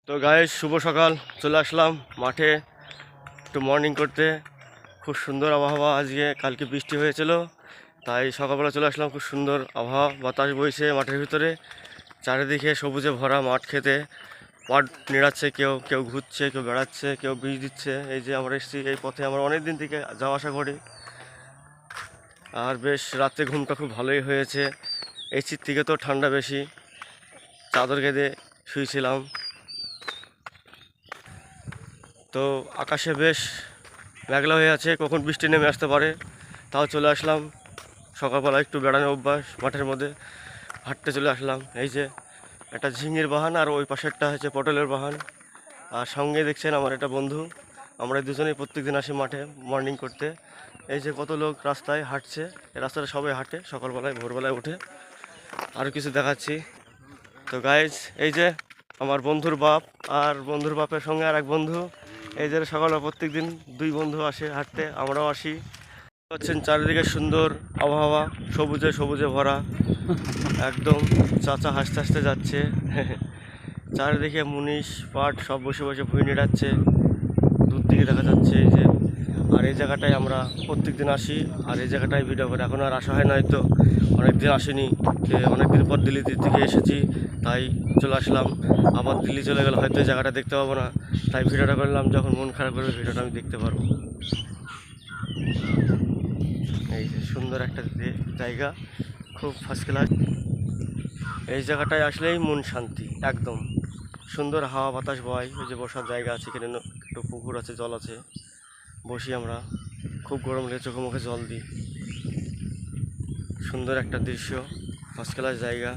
তো গাইস, শুভ সকাল। চলে আসলাম মাঠে একটু মর্নিং করতে। খুব সুন্দর আবহাওয়া আজকে, কালকে বৃষ্টি হয়েছিল, তাই সকালবেলা চলে আসলাম। খুব সুন্দর আবহাওয়া, বাতাস বইছে মাঠের ভিতরে, চারিদিকে সবুজে ভরা মাঠ। খেতে পাট নিড়াচ্ছে, কেউ কেউ ঘুরছে, কেউ বেড়াচ্ছে, কেউ বীজ দিচ্ছে। এই যে আমরা এসেছি এই পথে, আমরা অনেক দিন থেকে যাওয়া আসা করি। আর বেশ রাত্রে ঘুমটা খুব ভালোই হয়েছে। এসির থেকে তো ঠান্ডা বেশি, চাদর কেঁদে শুয়েছিলাম। তো আকাশে বেশ মেঘলা হয়ে আছে, কখন বৃষ্টি নেমে আসতে পারে। তাও চলে আসলাম সকালবেলা, একটু বেড়ানোর অভ্যাস, মাঠের মধ্যে হাঁটতে চলে আসলাম। এই যে একটা ঝিঙের বাহান, আর ওই পাশেরটা হচ্ছে পটলের বাহান। আর সঙ্গে দেখছেন আমার একটা বন্ধু। আমরা দুজনেই প্রত্যেকদিন আসি মাঠে মর্নিং করতে। এই যে কত লোক রাস্তায় হাঁটছে, এই রাস্তাটা সবাই হাঁটে সকালবেলায়, ভোরবেলায় উঠে। আরও কিছু দেখাচ্ছি। তো গাইজ, এই যে আমার বন্ধুর বাপ, আর বন্ধুর বাপের সঙ্গে আর এক বন্ধু। এই যে সকালে প্রত্যেক দিন দুই বন্ধু আসে হাঁটতে, আমরাও আসি। হচ্ছেন চারিদিকে সুন্দর আবহাওয়া, সবুজে সবুজে ভরা একদম। চাচা হাসতে হাসতে যাচ্ছে। চারিদিকে মুনিশ পাট সব বসে বসে ভুঁই নিড়াচ্ছে, দূর দিকে দেখা যাচ্ছে। এই যে, আর এই জায়গাটায় আমরা প্রত্যেক দিন আসি, আর এই জায়গাটায় ভিডিও করে। এখন আর আসা হয় না, হয়তো অনেক দিন আসিনি। অনেক দিন পর দিল্লি থেকে এসেছি, তাই চলে আসলাম। আবার দিল্লি চলে গেলে হয়তো এই জায়গাটা দেখতে পাবো না, তাই ভিডিওটা করলাম। যখন মন খারাপ করবে ভিডিওটা আমি দেখতে পারবো। এই যে সুন্দর একটা জায়গা, খুব ফার্স্ট ক্লাস। এই জায়গাটায় আসলেই মন শান্তি একদম। সুন্দর হাওয়া বাতাস বয়। এই যে বসার জায়গা আছে, এখানে একটু পুকুর আছে, জল আছে, বসি আমরা। খুব গরম লেগে চোখে মুখে জল দিই। সুন্দর একটা দৃশ্য, ফার্স্ট ক্লাস জায়গা।